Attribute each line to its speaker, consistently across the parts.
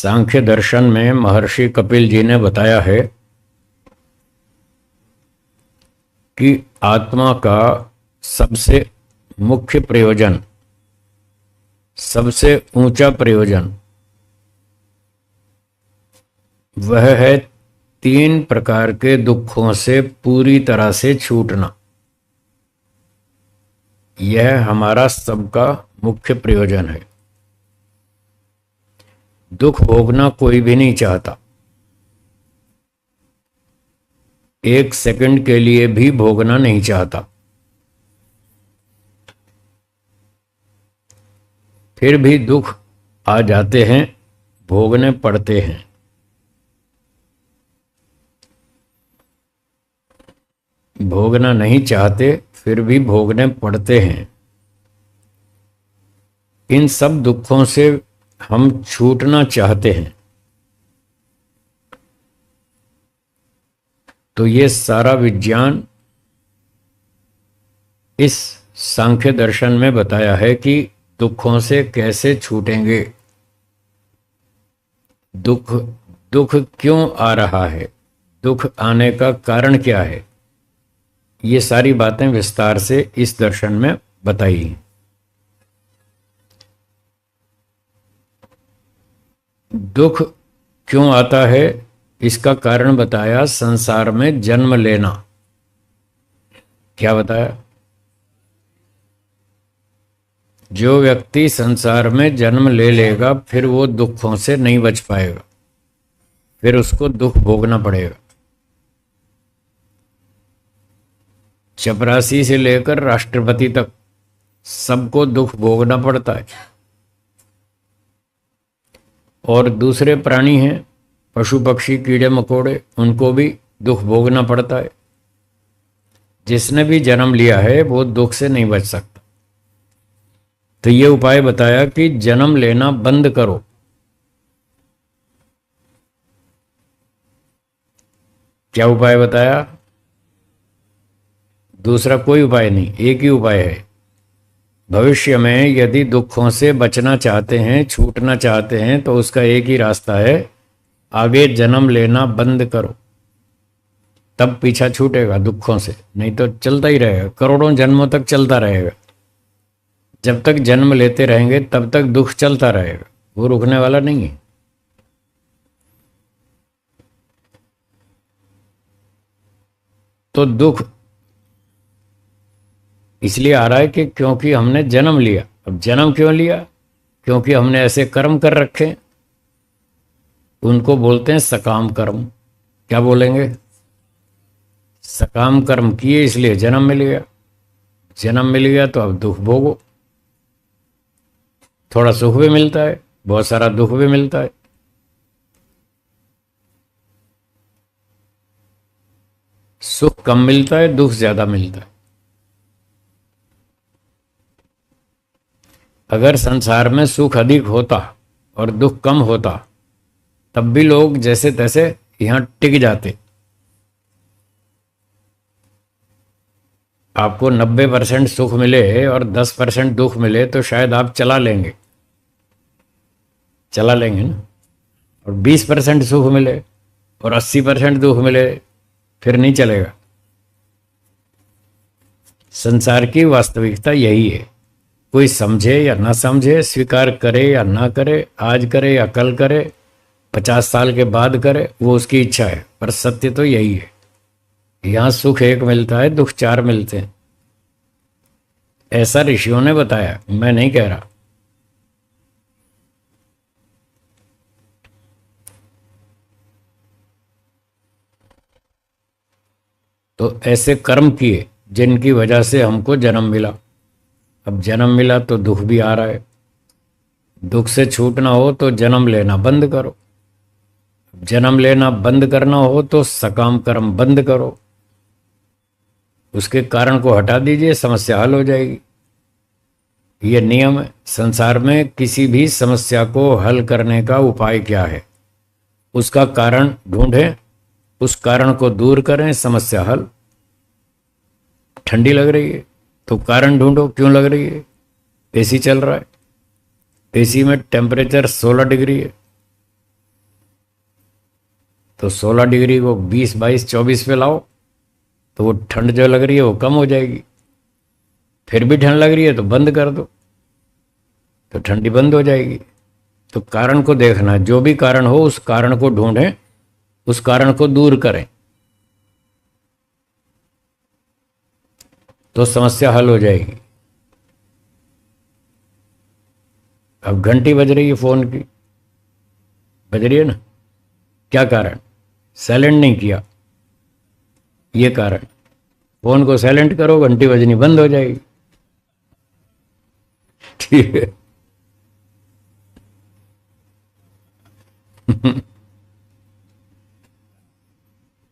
Speaker 1: सांख्य दर्शन में महर्षि कपिल जी ने बताया है कि आत्मा का सबसे मुख्य प्रयोजन, सबसे ऊंचा प्रयोजन वह है 3 प्रकार के दुखों से पूरी तरह से छूटना। यह हमारा सबका मुख्य प्रयोजन है। दुख भोगना कोई भी नहीं चाहता, एक सेकंड के लिए भी भोगना नहीं चाहता, फिर भी दुख आ जाते हैं, भोगने पड़ते हैं। भोगना नहीं चाहते, फिर भी भोगने पड़ते हैं। इन सब दुखों से हम छूटना चाहते हैं। तो ये सारा विज्ञान इस सांख्य दर्शन में बताया है कि दुखों से कैसे छूटेंगे, दुख दुख क्यों आ रहा है, दुख आने का कारण क्या है। ये सारी बातें विस्तार से इस दर्शन में बताई। दुख क्यों आता है, इसका कारण बताया संसार में जन्म लेना। क्या बताया? जो व्यक्ति संसार में जन्म ले लेगा फिर वो दुखों से नहीं बच पाएगा, फिर उसको दुख भोगना पड़ेगा। चपरासी से लेकर राष्ट्रपति तक सबको दुख भोगना पड़ता है। और दूसरे प्राणी हैं, पशु पक्षी कीड़े मकोड़े, उनको भी दुख भोगना पड़ता है। जिसने भी जन्म लिया है वो दुख से नहीं बच सकता। तो ये उपाय बताया कि जन्म लेना बंद करो। क्या उपाय बताया? दूसरा कोई उपाय नहीं, एक ही उपाय है। भविष्य में यदि दुखों से बचना चाहते हैं, छूटना चाहते हैं, तो उसका एक ही रास्ता है, आगे जन्म लेना बंद करो, तब पीछा छूटेगा दुखों से। नहीं तो चलता ही रहेगा, करोड़ों जन्मों तक चलता रहेगा। जब तक जन्म लेते रहेंगे तब तक दुख चलता रहेगा, वो रुकने वाला नहीं है। तो दुख इसलिए आ रहा है कि क्योंकि हमने जन्म लिया। अब जन्म क्यों लिया? क्योंकि हमने ऐसे कर्म कर रखे, उनको बोलते हैं सकाम कर्म। क्या बोलेंगे? सकाम कर्म किए इसलिए जन्म मिल गया। जन्म मिल गया तो अब दुख भोगो। थोड़ा सुख भी मिलता है, बहुत सारा दुख भी मिलता है। सुख कम मिलता है, दुख ज्यादा मिलता है। अगर संसार में सुख अधिक होता और दुख कम होता तब भी लोग जैसे तैसे यहां टिक जाते। आपको 90% सुख मिले और 10% दुख मिले तो शायद आप चला लेंगे ना। और 20% सुख मिले और 80% दुख मिले, फिर नहीं चलेगा। संसार की वास्तविकता यही है। कोई समझे या ना समझे, स्वीकार करे या ना करे, आज करे या कल करे, 50 साल के बाद करे, वो उसकी इच्छा है। पर सत्य तो यही है। यहां सुख एक मिलता है, दुख 4 मिलते हैं। ऐसा ऋषियों ने बताया, मैं नहीं कह रहा। तो ऐसे कर्म किए जिनकी वजह से हमको जन्म मिला। अब जन्म मिला तो दुख भी आ रहा है। दुख से छूटना हो तो जन्म लेना बंद करो। जन्म लेना बंद करना हो तो सकाम कर्म बंद करो। उसके कारण को हटा दीजिए, समस्या हल हो जाएगी। ये नियम है। संसार में किसी भी समस्या को हल करने का उपाय क्या है, उसका कारण ढूंढें, उस कारण को दूर करें, समस्या हल। ठंडी लग रही है तो कारण ढूंढो, क्यों लग रही है? एसी चल रहा है, एसी में टेम्परेचर 16 डिग्री है, तो 16 डिग्री को 20, 22, 24 पे लाओ तो वो ठंड जो लग रही है वो कम हो जाएगी। फिर भी ठंड लग रही है तो बंद कर दो, तो ठंडी बंद हो जाएगी। तो कारण को देखना, जो भी कारण हो उस कारण को ढूंढें, उस कारण को दूर करें, तो समस्या हल हो जाएगी। अब घंटी बज रही है फोन की, बज रही है ना, क्या कारण? साइलेंट नहीं किया, ये कारण। फोन को साइलेंट करो, घंटी बजनी बंद हो जाएगी। ठीक है।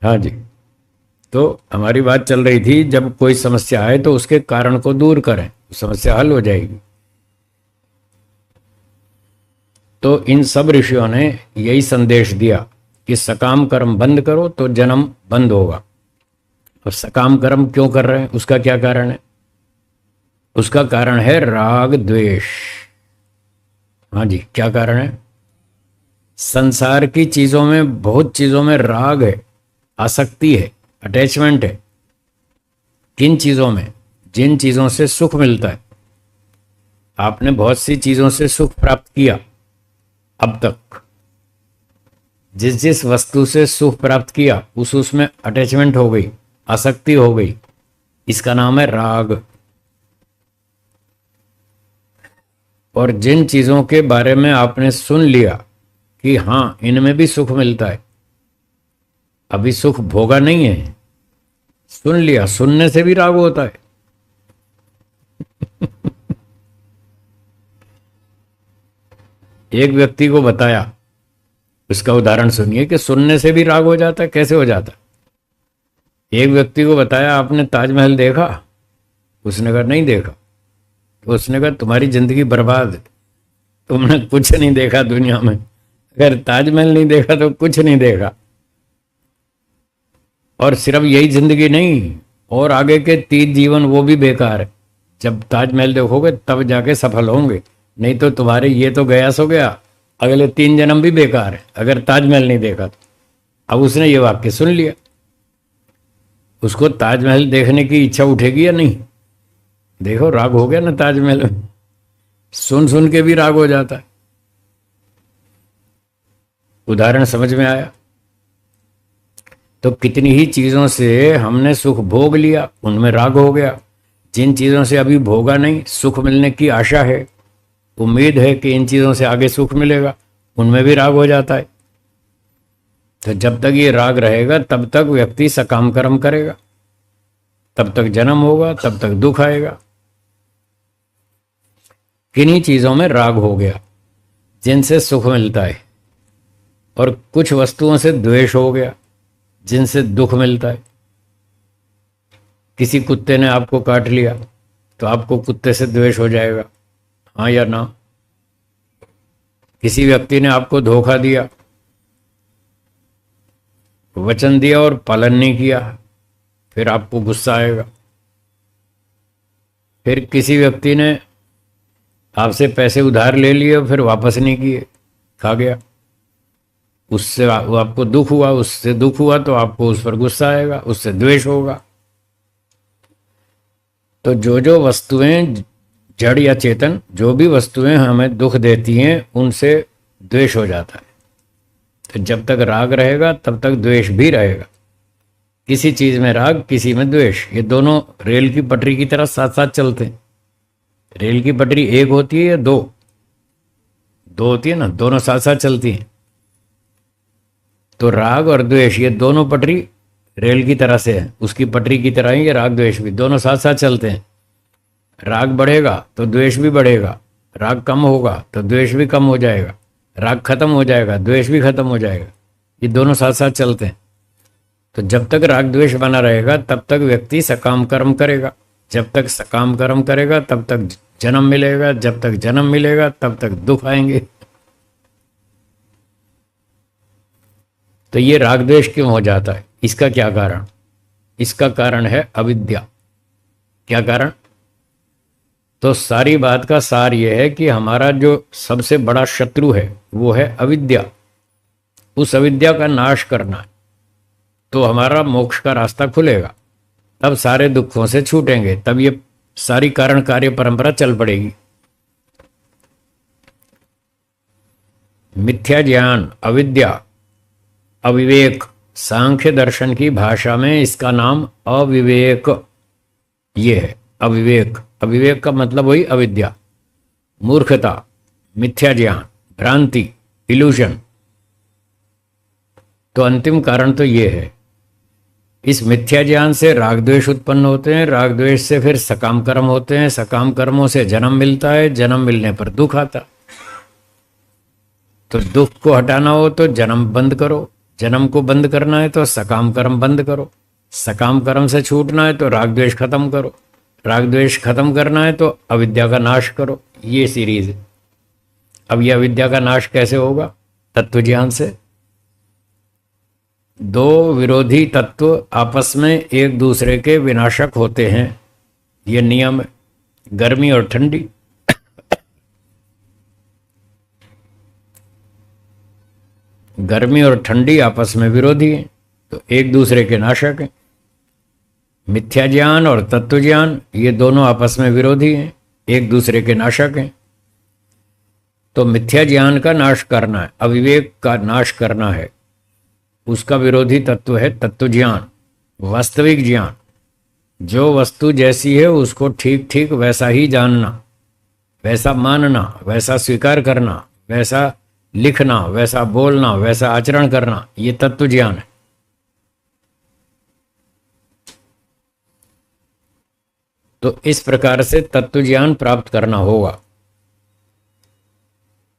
Speaker 1: हाँ जी, तो हमारी बात चल रही थी, जब कोई समस्या आए तो उसके कारण को दूर करें, समस्या हल हो जाएगी। तो इन सब ऋषियों ने यही संदेश दिया कि सकाम कर्म बंद करो तो जन्म बंद होगा। और सकाम कर्म क्यों कर रहे हैं, उसका क्या कारण है? उसका कारण है राग द्वेष। हाँ जी, क्या कारण है? संसार की चीजों में, बहुत चीजों में राग है, आसक्ति है, अटैचमेंट है। किन चीजों में? जिन चीजों से सुख मिलता है। आपने बहुत सी चीजों से सुख प्राप्त किया अब तक, जिस जिस वस्तु से सुख प्राप्त किया उसमें अटैचमेंट हो गई, आसक्ति हो गई, इसका नाम है राग। और जिन चीजों के बारे में आपने सुन लिया कि हाँ इनमें भी सुख मिलता है, अभी सुख भोगा नहीं है, सुन लिया, सुनने से भी राग होता है। एक व्यक्ति को बताया, उसका उदाहरण सुनिए कि सुनने से भी राग हो जाता है, कैसे हो जाता है। एक व्यक्ति को बताया, आपने ताजमहल देखा? उसने कहा नहीं देखा। तो उसने कहा तुम्हारी जिंदगी बर्बाद है, तुमने कुछ नहीं देखा दुनिया में। अगर ताजमहल नहीं देखा तो कुछ नहीं देखा। और सिर्फ यही जिंदगी नहीं, और आगे के 3 जीवन वो भी बेकार है। जब ताजमहल देखोगे तब जाके सफल होंगे, नहीं तो तुम्हारे ये तो गया सो गया, अगले 3 जन्म भी बेकार है अगर ताजमहल नहीं देखा तो। अब उसने ये वाक्य सुन लिया, उसको ताजमहल देखने की इच्छा उठेगी या नहीं? देखो राग हो गया ना ताजमहल में, सुन सुन के भी राग हो जाता है। उदाहरण समझ में आया? तो कितनी ही चीजों से हमने सुख भोग लिया, उनमें राग हो गया। जिन चीजों से अभी भोगा नहीं, सुख मिलने की आशा है, उम्मीद है कि इन चीजों से आगे सुख मिलेगा, उनमें भी राग हो जाता है। तो जब तक ये राग रहेगा तब तक व्यक्ति सकाम कर्म करेगा, तब तक जन्म होगा, तब तक दुख आएगा। किन्हीं चीजों में राग हो गया जिनसे सुख मिलता है, और कुछ वस्तुओं से द्वेष हो गया जिनसे दुख मिलता है। किसी कुत्ते ने आपको काट लिया तो आपको कुत्ते से द्वेष हो जाएगा, हाँ या ना? किसी व्यक्ति ने आपको धोखा दिया, वचन दिया और पालन नहीं किया, फिर आपको गुस्सा आएगा। फिर किसी व्यक्ति ने आपसे पैसे उधार ले लिए, फिर वापस नहीं किए, खा गया, उससे आपको दुख हुआ, उससे दुख हुआ तो आपको उस पर गुस्सा आएगा, उससे द्वेष होगा। तो जो जो वस्तुएं, जड़ या चेतन, जो भी वस्तुएं हमें दुख देती हैं उनसे द्वेष हो जाता है। तो जब तक राग रहेगा तब तक द्वेष भी रहेगा। किसी चीज में राग, किसी में द्वेष, ये दोनों रेल की पटरी की तरह साथ साथ चलते हैं। रेल की पटरी एक होती है या दो? दो होती है ना, दोनों साथ साथ चलती हैं। तो राग और द्वेष ये दोनों पटरी रेल की तरह से है, उसकी पटरी की तरह ही ये राग द्वेष भी दोनों साथ साथ चलते हैं। राग बढ़ेगा तो द्वेष भी बढ़ेगा, राग कम होगा तो द्वेष भी कम हो जाएगा, राग खत्म हो जाएगा, द्वेष भी खत्म हो जाएगा। ये दोनों साथ साथ चलते हैं। तो जब तक राग द्वेष बना रहेगा तब तक व्यक्ति सकाम कर्म करेगा, जब तक सकाम कर्म करेगा तब तक जन्म मिलेगा, जब तक जन्म मिलेगा तब तक दुख आएंगे। तो ये राग द्वेष क्यों हो जाता है? इसका क्या कारण? इसका कारण है अविद्या। क्या कारण? तो सारी बात का सार यह है कि हमारा जो सबसे बड़ा शत्रु है वो है अविद्या। उस अविद्या का नाश करना, तो हमारा मोक्ष का रास्ता खुलेगा, तब सारे दुखों से छूटेंगे, तब ये सारी कारण कार्य परंपरा चल पड़ेगी। मिथ्या ज्ञान, अविद्या, अविवेक, सांख्य दर्शन की भाषा में इसका नाम अविवेक ये है। अविवेक, अविवेक का मतलब वही अविद्या, मूर्खता, मिथ्या ज्ञान, भ्रांति, इल्यूजन। तो अंतिम कारण तो ये है। इस मिथ्या ज्ञान से राग द्वेष उत्पन्न होते हैं, राग द्वेष से फिर सकाम कर्म होते हैं, सकाम कर्मों से जन्म मिलता है, जन्म मिलने पर दुख आता। तो दुख को हटाना हो तो जन्म बंद करो, जन्म को बंद करना है तो सकाम कर्म बंद करो, सकाम कर्म से छूटना है तो राग द्वेष खत्म करो, राग द्वेष खत्म करना है तो अविद्या का नाश करो। ये सीरीज है। अब यह अविद्या का नाश कैसे होगा? तत्व ज्ञान से। दो विरोधी तत्व आपस में एक दूसरे के विनाशक होते हैं, ये नियम है। गर्मी और ठंडी, गर्मी और ठंडी आपस में विरोधी हैं, तो एक दूसरे के नाशक हैं। मिथ्या ज्ञान और तत्व ज्ञान ये दोनों आपस में विरोधी हैं, एक दूसरे के नाशक हैं। तो मिथ्या ज्ञान का नाश करना है, अविवेक का नाश करना है, उसका विरोधी तत्व है तत्व ज्ञान, वास्तविक ज्ञान। जो वस्तु जैसी है उसको ठीक ठीक वैसा ही जानना, वैसा मानना, वैसा स्वीकार करना, वैसा लिखना, वैसा बोलना, वैसा आचरण करना, ये तत्व ज्ञान है। तो इस प्रकार से तत्व ज्ञान प्राप्त करना होगा।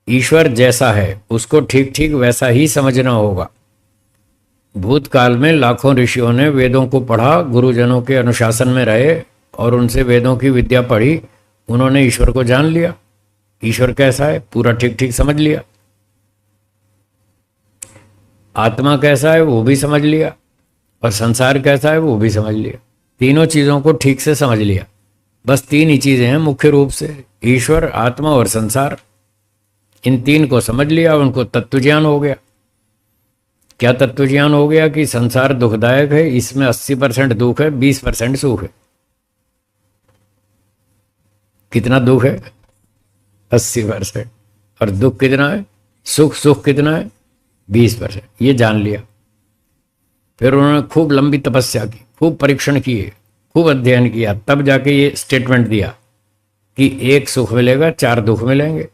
Speaker 1: ईश्वर जैसा है उसको ठीक ठीक वैसा ही समझना होगा। भूतकाल में लाखों ऋषियों ने वेदों को पढ़ा, गुरुजनों के अनुशासन में रहे और उनसे वेदों की विद्या पढ़ी, उन्होंने ईश्वर को जान लिया। ईश्वर कैसा है पूरा ठीक ठीक समझ लिया, आत्मा कैसा है वो भी समझ लिया, और संसार कैसा है वो भी समझ लिया। तीनों चीज़ों को ठीक से समझ लिया। बस तीन ही चीज़ें हैं मुख्य रूप से, ईश्वर, आत्मा और संसार। इन तीन को समझ लिया, उनको तत्व ज्ञान हो गया। क्या तत्व ज्ञान हो गया? कि संसार दुखदायक है, इसमें 80% दुख है, 20% सुख है। कितना दुख है? 80%। और दुख कितना है? सुख कितना है? 20%। ये जान लिया। फिर उन्होंने खूब लंबी तपस्या की, खूब परीक्षण किए, खूब अध्ययन किया, तब जाके ये स्टेटमेंट दिया कि एक सुख मिलेगा, 4 दुख मिलेंगे।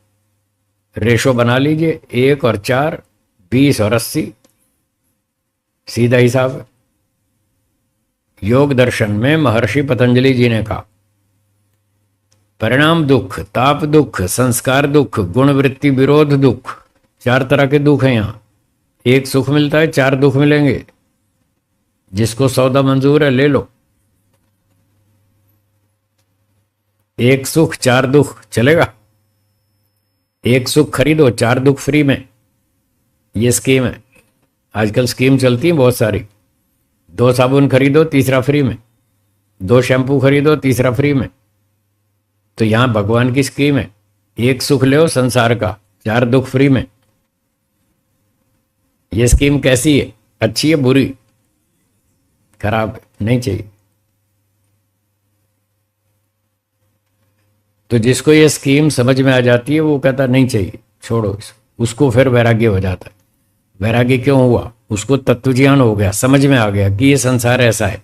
Speaker 1: रेशो बना लीजिए, 1 और 4, 20 और 80, सीधा हिसाब है। योग दर्शन में महर्षि पतंजलि जी ने कहा, परिणाम दुख, ताप दुख, संस्कार दुख, गुण वृत्ति विरोध दुख, 4 तरह के दुख हैं यहाँ। एक सुख मिलता है, 4 दुख मिलेंगे। जिसको सौदा मंजूर है ले लो। एक सुख 4 दुख चलेगा? एक सुख खरीदो, 4 दुख फ्री में। ये स्कीम है। आजकल स्कीम चलती है बहुत सारी। 2 साबुन खरीदो, तीसरा फ्री में। 2 शैम्पू खरीदो, तीसरा फ्री में। तो यहां भगवान की स्कीम है, एक सुख लो संसार का, 4 दुख फ्री में। ये स्कीम कैसी है? अच्छी है, बुरी, खराब है? नहीं चाहिए। तो जिसको ये स्कीम समझ में आ जाती है वो कहता नहीं चाहिए, छोड़ो इसको। उसको फिर वैराग्य हो जाता है। वैराग्य क्यों हुआ? उसको तत्व ज्ञान हो गया, समझ में आ गया कि ये संसार ऐसा है,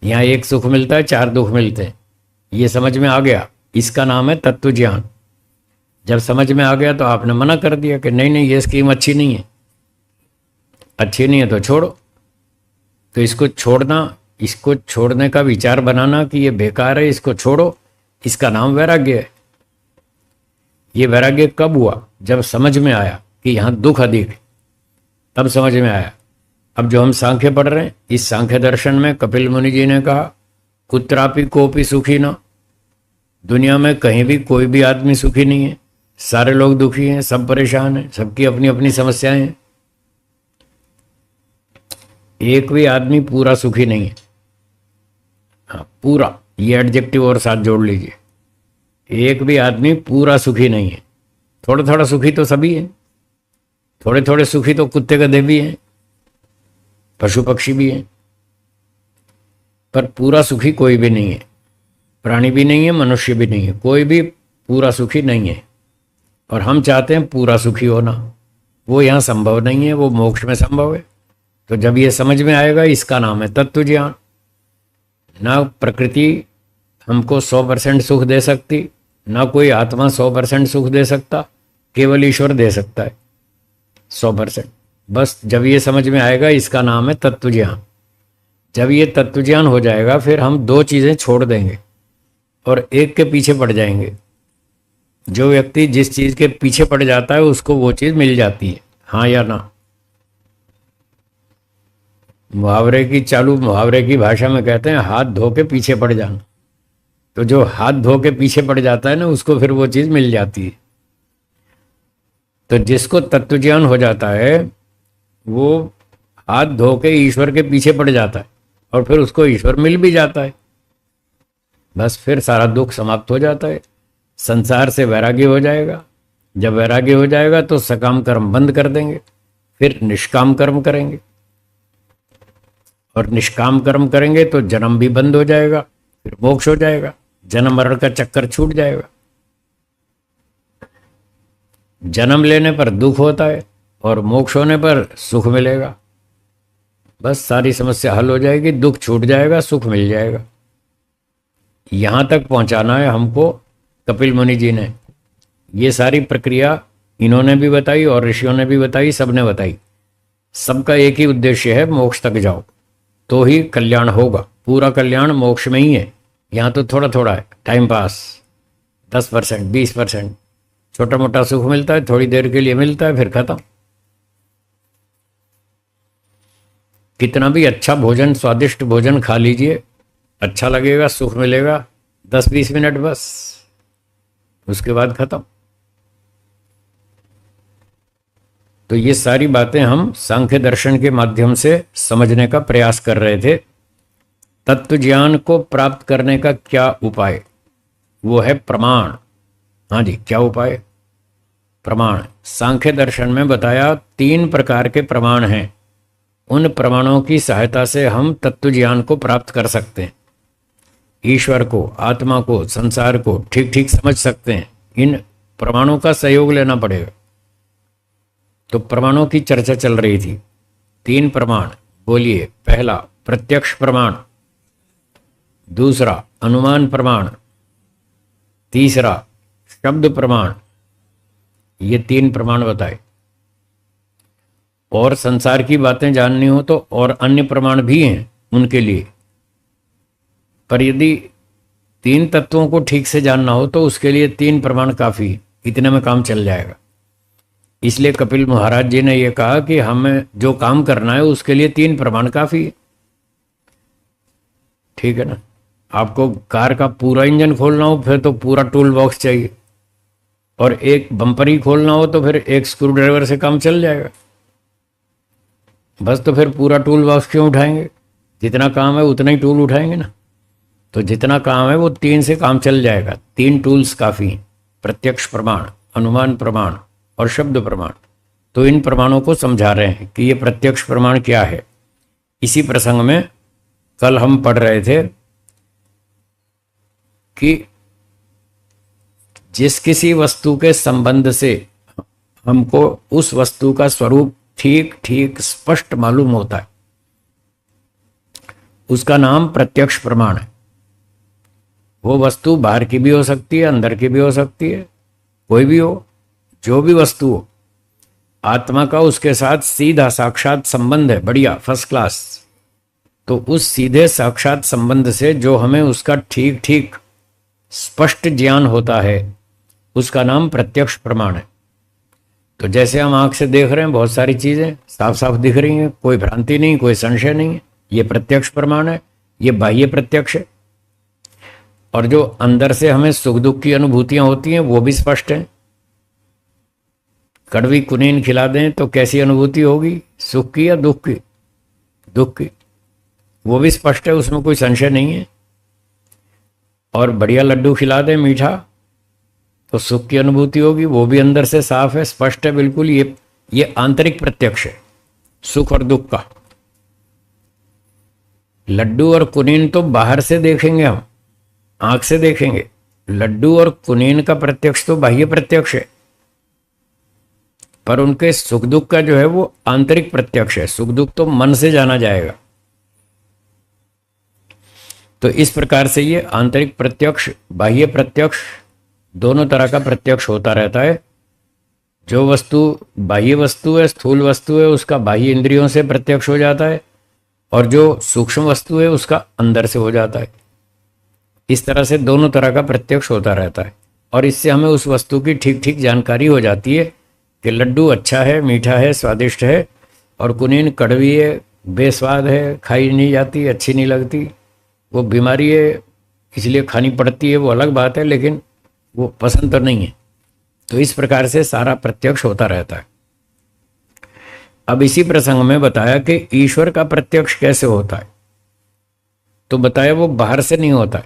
Speaker 1: यहाँ एक सुख मिलता है, 4 दुख मिलते हैं। ये समझ में आ गया, इसका नाम है तत्व ज्ञान। जब समझ में आ गया तो आपने मना कर दिया कि नहीं नहीं ये स्कीम अच्छी नहीं है। अच्छी नहीं है तो छोड़ो। तो इसको छोड़ना, इसको छोड़ने का विचार बनाना कि ये बेकार है, इसको छोड़ो, इसका नाम वैराग्य है। ये वैराग्य कब हुआ? जब समझ में आया कि यहाँ दुख अधिक है, तब समझ में आया। अब जो हम सांख्य पढ़ रहे हैं, इस सांख्य दर्शन में कपिल मुनि जी ने कहा, कुत्रापि कोपि सुखी न। दुनिया में कहीं भी कोई भी आदमी सुखी नहीं है, सारे लोग दुखी हैं, सब परेशान हैं, सबकी अपनी अपनी समस्याएं हैं। एक भी आदमी पूरा सुखी नहीं है। हाँ, पूरा, ये एडजेक्टिव और साथ जोड़ लीजिए। एक भी आदमी पूरा सुखी नहीं है। थोड़ा थोड़ा सुखी तो सभी हैं, थोड़े थोड़े सुखी तो कुत्ते गधे भी हैं, पशु पक्षी भी हैं, पर पूरा सुखी कोई भी नहीं है। प्राणी भी नहीं है, मनुष्य भी नहीं है, कोई भी पूरा सुखी नहीं है। और हम चाहते हैं पूरा सुखी होना, वो यहाँ संभव नहीं है, वो मोक्ष में संभव है। तो जब ये समझ में आएगा, इसका नाम है तत्व ज्ञान। ना प्रकृति हमको 100% सुख दे सकती, ना कोई आत्मा 100% सुख दे सकता, केवल ईश्वर दे सकता है 100%। बस जब ये समझ में आएगा, इसका नाम है तत्व ज्ञान। जब ये तत्व ज्ञान हो जाएगा, फिर हम दो चीज़ें छोड़ देंगे और एक के पीछे पड़ जाएंगे। जो व्यक्ति जिस चीज़ के पीछे पड़ जाता है, उसको वो चीज़ मिल जाती है, हाँ या ना। मुहावरे की भाषा में कहते हैं हाथ धो के पीछे पड़ जाना। तो जो हाथ धो के पीछे पड़ जाता है ना, उसको फिर वो चीज़ मिल जाती है। तो जिसको तत्व ज्ञान हो जाता है, वो हाथ धो के ईश्वर के पीछे पड़ जाता है और फिर उसको ईश्वर मिल भी जाता है। बस फिर सारा दुख समाप्त हो जाता है, संसार से वैराग्य हो जाएगा। जब वैराग्य हो जाएगा तो सकाम कर्म बंद कर देंगे, फिर निष्काम कर्म करेंगे। और निष्काम कर्म करेंगे तो जन्म भी बंद हो जाएगा, फिर मोक्ष हो जाएगा, जन्म मरण का चक्कर छूट जाएगा। जन्म लेने पर दुख होता है और मोक्ष होने पर सुख मिलेगा। बस सारी समस्या हल हो जाएगी, दुख छूट जाएगा, सुख मिल जाएगा। यहां तक पहुंचाना है हमको कपिल मुनि जी ने। ये सारी प्रक्रिया इन्होंने भी बताई और ऋषियों ने भी बताई, सबने बताई। सबका एक ही उद्देश्य है, मोक्ष तक जाओ तो ही कल्याण होगा। पूरा कल्याण मोक्ष में ही है। यहाँ तो थोड़ा थोड़ा है, टाइम पास, 10%, 20%, छोटा मोटा सुख मिलता है, थोड़ी देर के लिए मिलता है, फिर खत्म। कितना भी अच्छा भोजन, स्वादिष्ट भोजन खा लीजिए, अच्छा लगेगा, सुख मिलेगा, 10-20 मिनट बस, उसके बाद खत्म। तो ये सारी बातें हम सांख्य दर्शन के माध्यम से समझने का प्रयास कर रहे थे। तत्व ज्ञान को प्राप्त करने का क्या उपाय? वो है प्रमाण। हाँ जी, क्या उपाय? प्रमाण। सांख्य दर्शन में बताया 3 प्रकार के प्रमाण हैं। उन प्रमाणों की सहायता से हम तत्व ज्ञान को प्राप्त कर सकते हैं, ईश्वर को, आत्मा को, संसार को ठीक ठीक समझ सकते हैं। इन प्रमाणों का सहयोग लेना पड़ेगा। तो प्रमाणों की चर्चा चल रही थी। 3 प्रमाण बोलिए। पहला प्रत्यक्ष प्रमाण, दूसरा अनुमान प्रमाण, तीसरा शब्द प्रमाण। ये 3 प्रमाण बताए। और संसार की बातें जाननी हो तो और अन्य प्रमाण भी हैं उनके लिए, पर यदि 3 तत्वों को ठीक से जानना हो तो उसके लिए 3 प्रमाण काफी, इतने में काम चल जाएगा। इसलिए कपिल महाराज जी ने यह कहा कि हमें जो काम करना है उसके लिए 3 प्रमाण काफी है। ठीक है ना? आपको कार का पूरा इंजन खोलना हो फिर तो पूरा टूल बॉक्स चाहिए, और एक बम्पर ही खोलना हो तो फिर एक स्क्रू ड्राइवर से काम चल जाएगा। बस तो फिर पूरा टूल बॉक्स क्यों उठाएंगे? जितना काम है उतना ही टूल उठाएंगे ना। तो जितना काम है वो 3 से काम चल जाएगा। 3 टूल्स काफ़ी हैं, प्रत्यक्ष प्रमाण, अनुमान प्रमाण और शब्द प्रमाण। तो इन प्रमाणों को समझा रहे हैं कि ये प्रत्यक्ष प्रमाण क्या है। इसी प्रसंग में कल हम पढ़ रहे थे कि जिस किसी वस्तु के संबंध से हमको उस वस्तु का स्वरूप ठीक ठीक स्पष्ट मालूम होता है, उसका नाम प्रत्यक्ष प्रमाण है। वो वस्तु बाहर की भी हो सकती है, अंदर की भी हो सकती है, कोई भी हो, जो भी वस्तु हो, आत्मा का उसके साथ सीधा साक्षात संबंध है, बढ़िया, फर्स्ट क्लास। तो उस सीधे साक्षात संबंध से जो हमें उसका ठीक ठीक स्पष्ट ज्ञान होता है, उसका नाम प्रत्यक्ष प्रमाण है। तो जैसे हम आंख से देख रहे हैं, बहुत सारी चीजें साफ साफ दिख रही हैं, कोई भ्रांति नहीं, कोई संशय नहीं है, ये प्रत्यक्ष प्रमाण है, ये बाह्य प्रत्यक्ष है। और जो अंदर से हमें सुख दुख की अनुभूतियां होती हैं वो भी स्पष्ट है। कड़वी कुनीन खिला दें तो कैसी अनुभूति होगी, सुख की या दुख की? दुख की। वो भी स्पष्ट है, उसमें कोई संशय नहीं है। और बढ़िया लड्डू खिला दें मीठा तो सुख की अनुभूति होगी, वो भी अंदर से साफ है, स्पष्ट है बिल्कुल। ये आंतरिक प्रत्यक्ष है सुख और दुख का। लड्डू और कुनीन तो बाहर से देखेंगे, हम आंख से देखेंगे। लड्डू और कुनीन का प्रत्यक्ष तो बाह्य प्रत्यक्ष है, पर उनके सुख दुख का जो है वो आंतरिक प्रत्यक्ष है। सुख दुख तो मन से जाना जाएगा। तो इस प्रकार से ये आंतरिक प्रत्यक्ष, बाह्य प्रत्यक्ष, दोनों तरह का प्रत्यक्ष होता रहता है। जो वस्तु बाह्य वस्तु है, स्थूल वस्तु है, उसका बाह्य इंद्रियों से प्रत्यक्ष हो जाता है, और जो सूक्ष्म वस्तु है उसका अंदर से हो जाता है। इस तरह से दोनों तरह का प्रत्यक्ष होता रहता है, और इससे हमें उस वस्तु की ठीक ठीक जानकारी हो जाती है कि लड्डू अच्छा है, मीठा है, स्वादिष्ट है, और कुनीन कड़वी है, बेस्वाद है, खाई नहीं जाती, अच्छी नहीं लगती, वो बीमारी है इसलिए खानी पड़ती है, वो अलग बात है, लेकिन वो पसंद तो नहीं है। तो इस प्रकार से सारा प्रत्यक्ष होता रहता है। अब इसी प्रसंग में बताया कि ईश्वर का प्रत्यक्ष कैसे होता है। तो बताया वो बाहर से नहीं होता है,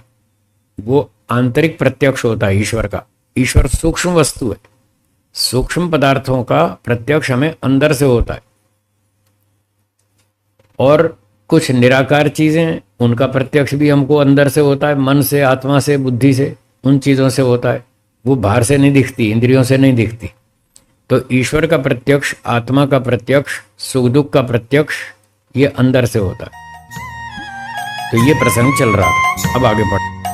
Speaker 1: वो आंतरिक प्रत्यक्ष होता है ईश्वर का। ईश्वर सूक्ष्म वस्तु है, सूक्ष्म पदार्थों का प्रत्यक्ष हमें अंदर से होता है, और कुछ निराकार चीजें, उनका प्रत्यक्ष भी हमको अंदर से होता है, मन से, आत्मा से, बुद्धि से, उन चीजों से होता है। वो बाहर से नहीं दिखती, इंद्रियों से नहीं दिखती। तो ईश्वर का प्रत्यक्ष, आत्मा का प्रत्यक्ष, सुख दुख का प्रत्यक्ष, ये अंदर से होता है। तो ये प्रसंग चल रहा था। अब आगे बढ़